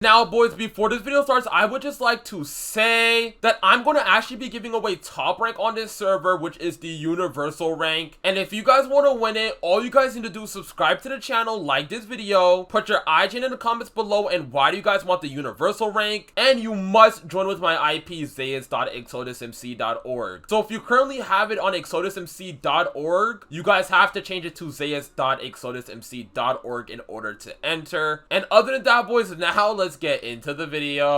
Now, boys, before this video starts, I would just like to say that I'm going to actually be giving away top rank on this server, which is the universal rank. And if you guys want to win it, all you guys need to do is subscribe to the channel, like this video, put your IGN in the comments below, and why do you guys want the universal rank? And you must join with my IP, zaues.exodusmc.org. So if you currently have it on exodusmc.org, you guys have to change it to zaues.exodusmc.org in order to enter. And other than that, boys, now let's get into the video.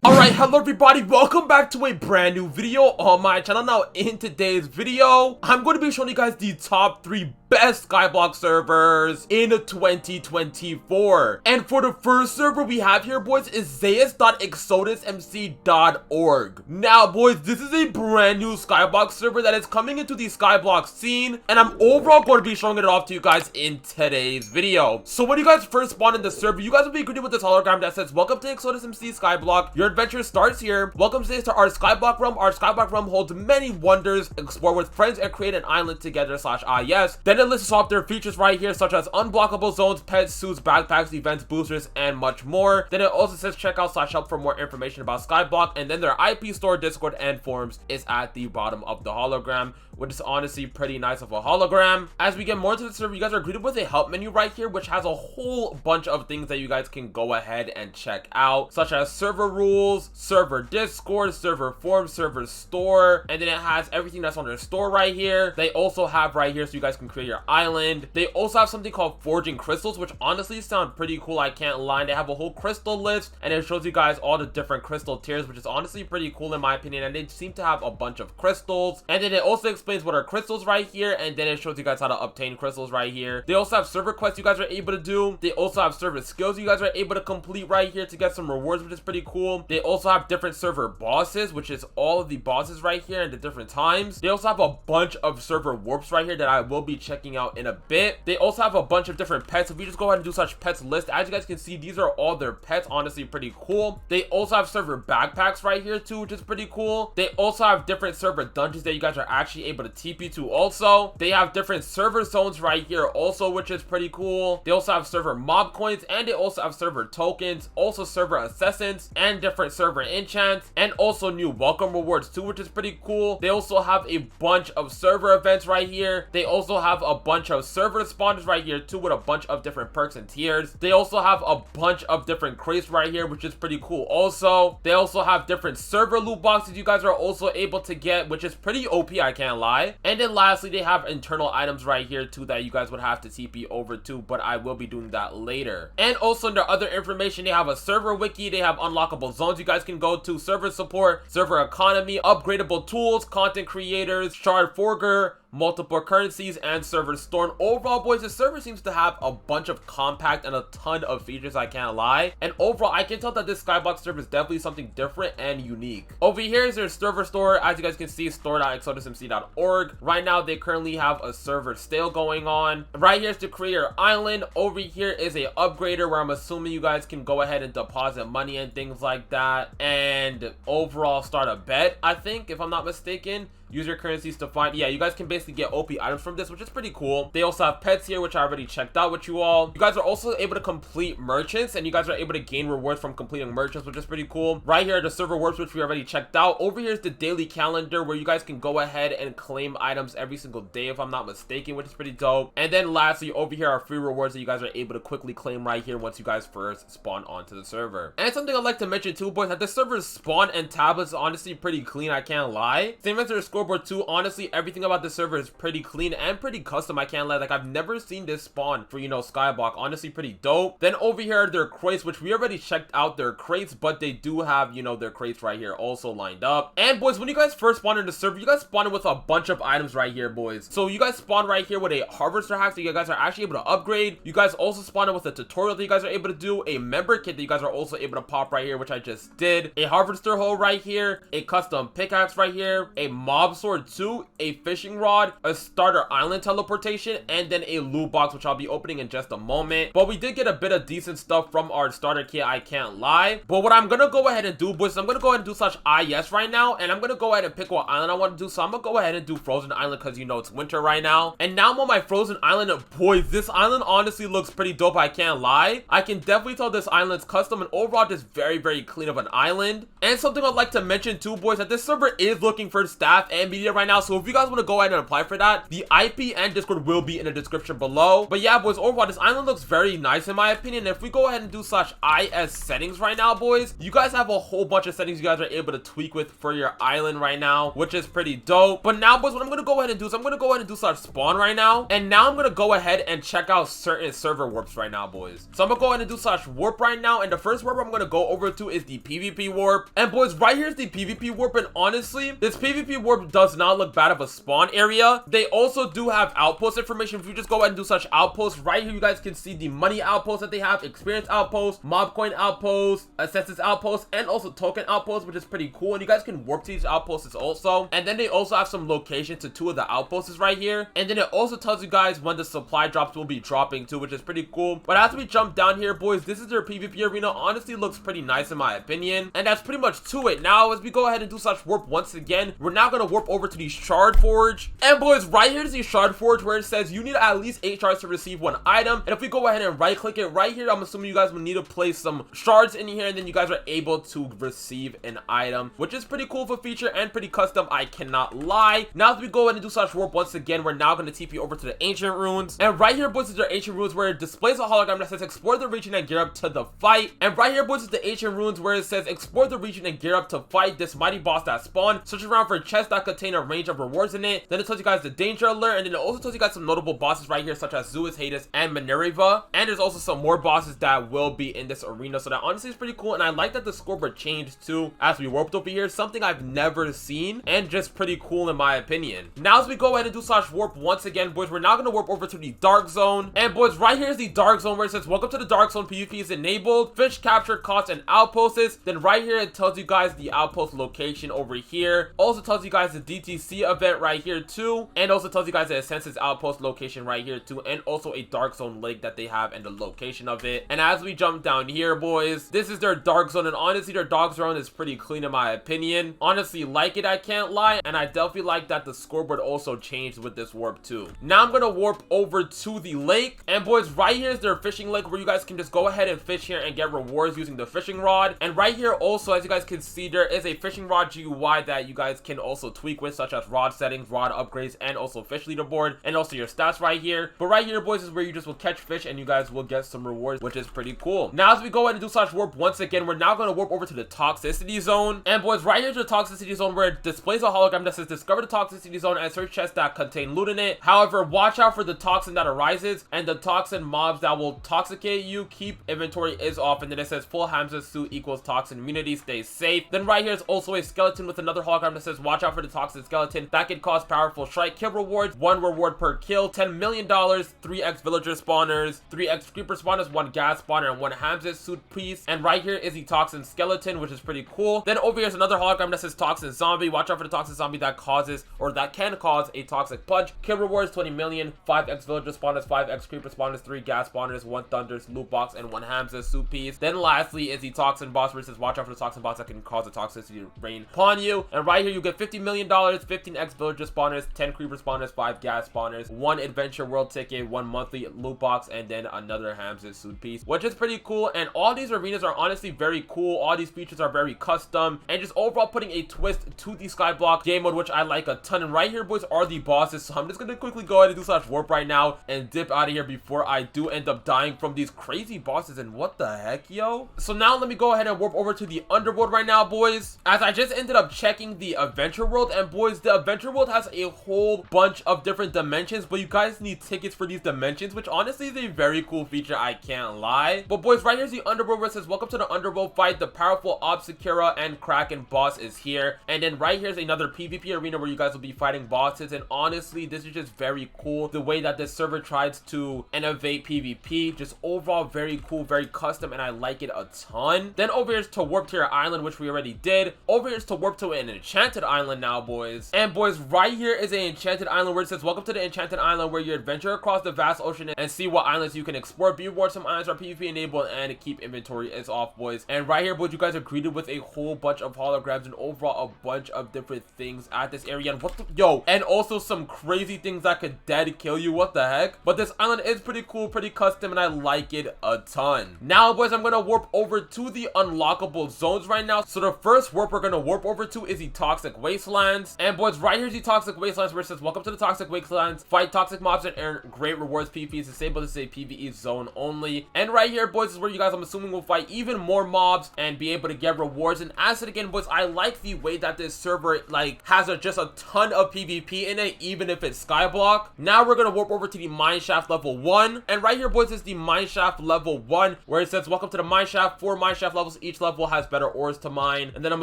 Alright, hello everybody, welcome back to a brand new video on my channel. Now, in today's video, I'm going to be showing you guys the top 3 best Skyblock servers in 2024. And for the first server we have here, boys, is zaues.exodusmc.org. Now, boys, this is a brand new Skyblock server that is coming into the Skyblock scene, and I'm overall going to be showing it off to you guys in today's video. So when you guys first spawn in the server, you guys will be greeted with this hologram that says, "Welcome to ExodusMC Skyblock. Your adventure starts here. Welcome today to our Skyblock realm. Our Skyblock realm holds many wonders. Explore with friends and create an island together /IS." Then it lists off their features right here, such as unblockable zones, pets, suits, backpacks, events, boosters, and much more. Then it also says check out /help for more information about Skyblock. And then their IP store, Discord, and forums is at the bottom of the hologram, which is honestly pretty nice of a hologram. As we get more into the server, you guys are greeted with a help menu right here, which has a whole bunch of things that you guys can go ahead and check out, such as server rules, server Discord, server forums, server store, and then it has everything that's on their store right here. They also have right here so you guys can create your island. They also have something called forging crystals, which honestly sound pretty cool, I can't lie. They have a whole crystal list, and it shows you guys all the different crystal tiers, which is honestly pretty cool in my opinion, and they seem to have a bunch of crystals. And then it also explains what are crystals right here, and then it shows you guys how to obtain crystals right here. They also have server quests you guys are able to do. They also have server skills you guys are able to complete right here to get some rewards, which is pretty cool. They also have different server bosses, which is all of the bosses right here and the different times. They also have a bunch of server warps right here that I will be checking out in a bit. They also have a bunch of different pets. If we just go ahead and do such pets list, as you guys can see, these are all their pets, honestly pretty cool. They also have server backpacks right here too, which is pretty cool. They also have different server dungeons that you guys are actually able to TP to also. They have different server zones right here also, which is pretty cool. They also have server mob coins, and they also have server tokens, also server assassins, and different server enchants, and also new welcome rewards too, which is pretty cool. They also have a bunch of server events right here. They also have a bunch of server spawners right here too, with a bunch of different perks and tiers. They also have a bunch of different crates right here, which is pretty cool also. They also have different server loot boxes you guys are also able to get, which is pretty OP, I can't lie. And then lastly, they have internal items right here too that you guys would have to TP over to, but I will be doing that later. And also under other information, they have a server wiki. They have unlockable zones you guys can go to, server support, server economy, upgradable tools, content creators, shard forger, multiple currencies, and server store. And overall, boys, the server seems to have a bunch of compact and a ton of features, I can't lie. And overall, I can tell that this Skyblock server is definitely something different and unique. Over here is their server store. As you guys can see, store.exodusmc.org. Right now, they currently have a server sale going on. Right here is to create your island. Over here is a upgrader where I'm assuming you guys can go ahead and deposit money and things like that, and overall start a bet, I think, if I'm not mistaken. Use your currencies to find, yeah, you guys can basically get OP items from this, which is pretty cool. They also have pets here, which I already checked out with you all. You guys are also able to complete merchants, and you guys are able to gain rewards from completing merchants, which is pretty cool. Right here are the server warps, which we already checked out. Over here is the daily calendar, where you guys can go ahead and claim items every single day, if I'm not mistaken, which is pretty dope. And then lastly, over here are free rewards that you guys are able to quickly claim right here once you guys first spawn onto the server. And something I'd like to mention too, boys, that the server's spawn and tablets is honestly pretty clean, I can't lie. Same as their scoreboard too. Honestly, everything about the server is pretty clean and pretty custom, I can't lie. Like, I've never seen this spawn for, you know, Skyblock. Honestly, pretty dope. Then over here are their crates, which we already checked out their crates, but they do have, you know, their crates right here also lined up. And boys, when you guys first spawn in the server, you guys spawn in with a bunch of items right here, boys. So you guys spawn right here with a harvester hack, so you guys are actually able to upgrade. You guys also spawn in with a tutorial that you guys are able to do, a member kit that you guys are also able to pop right here, which I just did, a harvester hoe right here, a custom pickaxe right here, a mob job sword 2, a fishing rod, a starter island teleportation, and then a loot box, which I'll be opening in just a moment. But we did get a bit of decent stuff from our starter kit, I can't lie. But what I'm gonna go ahead and do, boys, I'm gonna go ahead and do /IS right now, and I'm gonna go ahead and pick what island I want to do. So I'm gonna go ahead and do Frozen Island because you know it's winter right now. And now I'm on my Frozen Island, and boys, this island honestly looks pretty dope, I can't lie. I can definitely tell this island's custom and overall just very, very clean of an island. And something I'd like to mention too, boys, that this server is looking for staff and media right now. So if you guys want to go ahead and apply for that, the IP and Discord will be in the description below. But yeah, boys, overall this island looks very nice in my opinion. If we go ahead and do /IS settings right now, boys, you guys have a whole bunch of settings you guys are able to tweak with for your island right now, which is pretty dope. But now, boys, what I'm gonna go ahead and do is I'm gonna go ahead and do /spawn right now. And now I'm gonna go ahead and check out certain server warps right now, boys. So I'm gonna go ahead and do /warp right now, and the first warp I'm gonna go over to is the PvP warp. And boys, right here's the PvP warp, and honestly, this PvP warp does not look bad of a spawn area. They also do have outpost information. If you just go ahead and do /outpost right here, you guys can see the money outpost that they have, experience outpost, mob coin outpost, assessors outpost, and also token outpost, which is pretty cool. And you guys can warp to these outposts also. And then they also have some locations to 2 of the outposts right here. And then it also tells you guys when the supply drops will be dropping too, which is pretty cool. But as we jump down here, boys, this is their PvP arena. Honestly looks pretty nice in my opinion, and that's pretty much to it. Now as we go ahead and do /warp once again, we're now going to warp over to the shard forge. And boys, right here is the shard forge where it says you need at least 8 shards to receive 1 item. And if we go ahead and right click it right here, I'm assuming you guys will need to place some shards in here, and then you guys are able to receive an item, which is pretty cool of a feature and pretty custom, I cannot lie. Now as we go ahead and do /warp once again, we're now going to TP over to the ancient ruins. And right here, boys, is their ancient ruins where it displays a hologram that says explore the region and gear up to the fight. And right here, boys, is the ancient ruins where it says explore the region and gear up to fight this mighty boss that spawned. Search around for chests that contain a range of rewards in it. Then it tells you guys the danger alert, and then it also tells you guys some notable bosses right here such as Zaues, Hades, and Minerva. And there's also some more bosses that will be in this arena, so that honestly is pretty cool. And I like that the scoreboard changed too as we warped over here, something I've never seen and just pretty cool in my opinion. Now as we go ahead and do /warp once again, boys, we're now going to warp over to the dark zone. And boys, right here is the dark zone where it says welcome to the dark zone, PvP is enabled, fish capture costs and outposts. Then right here it tells you guys the outpost location over here, also tells you guys the DTC event right here too, and also tells you guys the census outpost location right here too, and also a dark zone lake that they have and the location of it. And as we jump down here, boys, this is their dark zone, and honestly their dark zone is pretty clean in my opinion. Honestly like it, I can't lie, and I definitely like that the scoreboard also changed with this warp too. Now I'm gonna warp over to the lake, and boys, right here is their fishing lake where you guys can just go ahead and fish here and get rewards using the fishing rod. And right here also, as you guys can see, there is a fishing rod GUI that you guys can also tweak with, such as rod settings, rod upgrades, and also fish leaderboard, and also your stats right here. But right here, boys, is where you just will catch fish and you guys will get some rewards, which is pretty cool. Now as we go ahead and do /warp once again, we're now going to warp over to the toxicity zone. And boys, right here's the toxicity zone where it displays a hologram that says discover the toxicity zone and search chests that contain loot in it. However, watch out for the toxin that arises and the toxin mobs that will toxicate you. Keep inventory is off. And then it says full Hamza suit equals toxin immunity, stay safe. Then right here is also a skeleton with another hologram that says watch out for the toxin skeleton that can cause powerful strike. Kill rewards, 1 reward per kill, $10 million, 3x villager spawners, 3x creeper spawners, 1 gas spawner, and 1 Hamza suit piece. And right here is the toxin skeleton, which is pretty cool. Then over here is another hologram that says toxin zombie. Watch out for the toxin zombie that causes or that can cause a toxic punch. Kill rewards, 20 million, 5x villager spawners, 5x creeper spawners, 3 gas spawners, 1 thunders loot box, and 1 Hamza suit piece. Then lastly is the toxin boss where it says watch out for the toxin boss that can cause a toxicity to rain upon you. And right here you get $50 million, 15x villager spawners, 10 creeper spawners, 5 gas spawners, 1 adventure world ticket, 1 monthly loot box, and then another Hamza suit piece, which is pretty cool. And all these arenas are honestly very cool. All these features are very custom and just overall putting a twist to the Skyblock game mode, which I like a ton. And right here, boys, are the bosses. So I'm just gonna quickly go ahead and do /warp right now and dip out of here before I do end up dying from these crazy bosses. And what the heck, yo? So now let me go ahead and warp over to the underworld right now, boys, as I just ended up checking the adventure world. And boys, the adventure world has a whole bunch of different dimensions, but you guys need tickets for these dimensions, which honestly is a very cool feature, I can't lie. But boys, right here's the underworld where it says welcome to the underworld fight. The powerful Obscura and Kraken boss is here. And then right here's another PvP arena where you guys will be fighting bosses. And honestly, this is just very cool the way that this server tries to innovate PvP. Just overall very cool, very custom, and I like it a ton. Then over here's to warp to your island, which we already did. Over here's to warp to an enchanted island now, now, boys. And boys, right here is an enchanted island where it says, welcome to the enchanted island, where you adventure across the vast ocean and see what islands you can explore. Be warned, some islands are PvP enabled and keep inventory is off, boys. And right here, boys, you guys are greeted with a whole bunch of holograms and overall a bunch of different things at this area. And what the, yo, and also some crazy things that could dead kill you. What the heck? But this island is pretty cool, pretty custom, and I like it a ton. Now, boys, I'm gonna warp over to the unlockable zones right now. So the first warp we're gonna warp over to is the toxic wastelands. And boys, right here's the toxic wastelands where it says, welcome to the toxic wastelands. Fight toxic mobs and earn great rewards. PvP is disabled. This is a PvE zone only. And right here, boys, is where you guys, I'm assuming, will fight even more mobs and be able to get rewards. And as it again, boys, I like the way that this server like has just a ton of PvP in it, even if it's Skyblock. Now we're gonna warp over to the mineshaft level 1. And right here, boys, is the mineshaft level 1 where it says, welcome to the mineshaft. 4 mineshaft levels. Each level has better ores to mine. And then I'm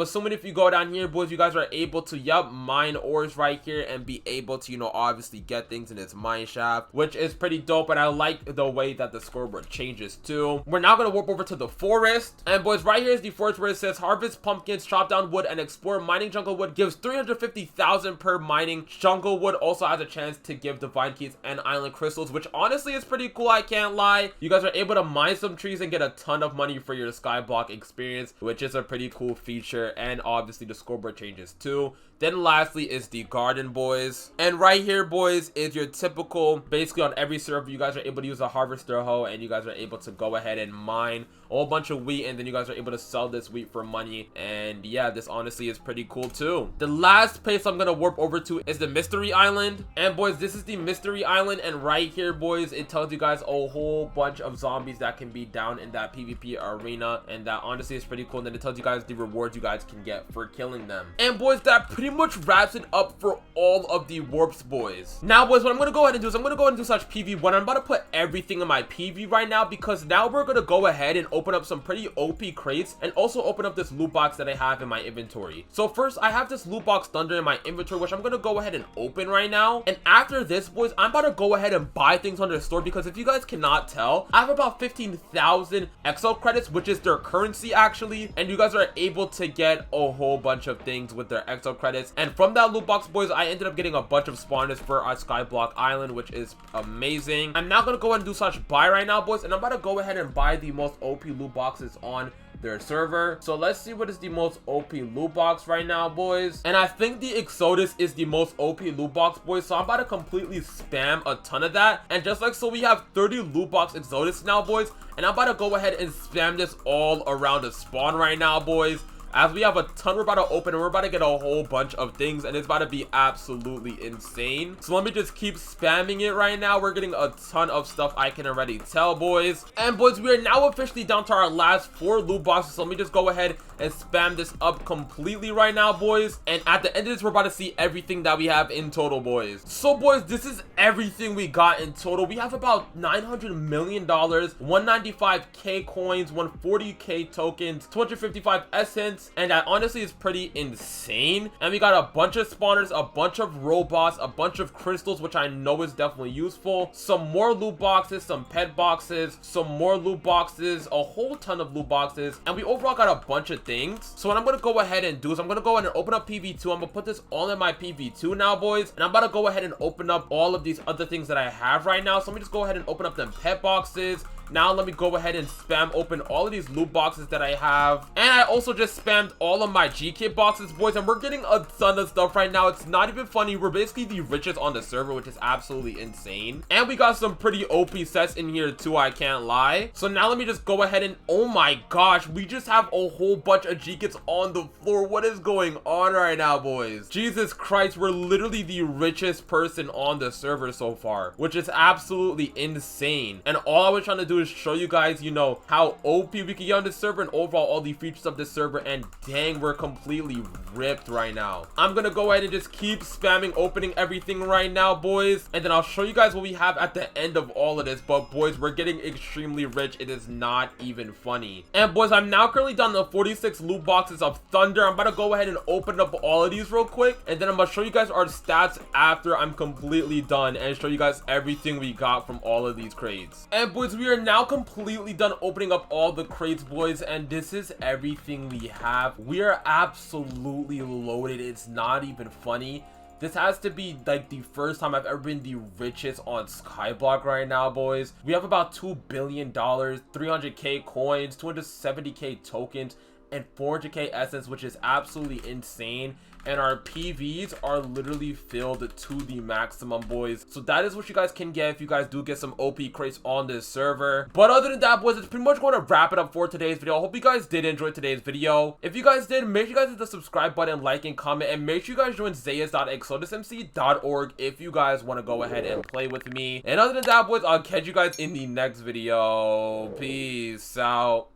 assuming if you go down here, boys, you guys are able to, yup, mine ores right here and be able to, you know, obviously get things in this mineshaft, which is pretty dope. And I like the way that the scoreboard changes too. We're now gonna warp over to the forest. And boys, right here is the forest where it says, harvest pumpkins, chop down wood, and explore. Mining jungle wood gives 350,000 per mining. Jungle wood also has a chance to give divine keys and island crystals, which honestly is pretty cool, I can't lie. You guys are able to mine some trees and get a ton of money for your Skyblock experience, which is a pretty cool feature. And obviously the scoreboard changes too. Then lastly is the garden, boys. And right here, boys, is your typical, basically on every server, you guys are able to use a harvester hoe and you guys are able to go ahead and mine a whole bunch of wheat, and then you guys are able to sell this wheat for money. And yeah, this honestly is pretty cool too. The last place I'm gonna warp over to is the mystery island. And boys, this is the mystery island, and right here, boys, it tells you guys a whole bunch of zombies that can be down in that PvP arena, and that honestly is pretty cool. And then it tells you guys the rewards you guys can get for killing them. And boys, that pretty much wraps it up for all of the warps, boys. Now, boys, what I'm gonna go ahead and do is I'm gonna go ahead and do such PV1. I'm about to put everything in my PV right now, because now we're gonna go ahead and open up some pretty OP crates and also open up this loot box that I have in my inventory. So first, I have this loot box thunder in my inventory, which I'm gonna go ahead and open right now. And after this, boys, I'm about to go ahead and buy things on their store, because if you guys cannot tell, I have about 15,000 Excel credits, which is their currency actually, and you guys are able to get a whole bunch of things with their Excel credits. And from that loot box, boys, I ended up getting a bunch of spawners for our Skyblock island, which is amazing. I'm now gonna go ahead and do such buy right now, boys, and I'm about to go ahead and buy the most OP loot boxes on their server. So let's see what is the most OP loot box right now, boys. And I think the Exodus is the most OP loot box, boys, so I'm about to completely spam a ton of that. And just like so, we have 30 loot box Exodus now, boys, and I'm about to go ahead and spam this all around the spawn right now, boys. As we have a ton we're about to open, and we're about to get a whole bunch of things, and it's about to be absolutely insane. So let me just keep spamming it right now. We're getting a ton of stuff, I can already tell, boys. And boys, we are now officially down to our last 4 loot boxes. So let me just go ahead and spam this up completely right now, boys. And at the end of this, we're about to see everything that we have in total, boys. So boys, this is everything we got in total. We have about $900 million, 195k coins, 140k tokens, 255 essence, and that honestly is pretty insane. And we got a bunch of spawners, a bunch of robots, a bunch of crystals, which I know is definitely useful, some more loot boxes, some pet boxes, some more loot boxes, a whole ton of loot boxes, and we overall got a bunch of things. So what I'm gonna go ahead and do is I'm gonna go ahead and open up PV2. I'm gonna put this all in my PV2 now, boys, and I'm about to go ahead and open up all of these other things that I have right now. So let me just go ahead and open up them pet boxes. Now let me go ahead and spam open all of these loot boxes that I have. And I also just spammed all of my G-Kit boxes, boys, and we're getting a ton of stuff right now. It's not even funny. We're basically the richest on the server, which is absolutely insane. And we got some pretty OP sets in here too, I can't lie. So now let me just go ahead and, oh my gosh, we just have a whole bunch of G-Kits on the floor. What is going on right now, boys? Jesus Christ, we're literally the richest person on the server so far, which is absolutely insane. And all I was trying to do is show you guys, you know, how OP we can get on this server and overall all the features of this server. And dang, we're completely ripped right now. I'm gonna go ahead and just keep spamming opening everything right now, boys, and then I'll show you guys what we have at the end of all of this. But boys, we're getting extremely rich. It is not even funny. And boys, I'm now currently down to 46 loot boxes of thunder. I'm about to go ahead and open up all of these real quick, and then I'm gonna show you guys our stats after I'm completely done and show you guys everything we got from all of these crates. And boys, we are now completely done opening up all the crates, boys, and this is everything we have. We are absolutely loaded. It's not even funny. This has to be like the first time I've ever been the richest on Skyblock right now, boys. We have about $2 billion, 300k coins, 270k tokens, and 400k essence, which is absolutely insane. And our PVs are literally filled to the maximum, boys. So that is what you guys can get if you guys do get some OP crates on this server. But other than that, boys, it's pretty much going to wrap it up for today's video. I hope you guys did enjoy today's video. If you guys did, make sure you guys hit the subscribe button, like, and comment. And make sure you guys join Zaues.exodusmc.org if you guys want to go ahead and play with me. And other than that, boys, I'll catch you guys in the next video. Peace out.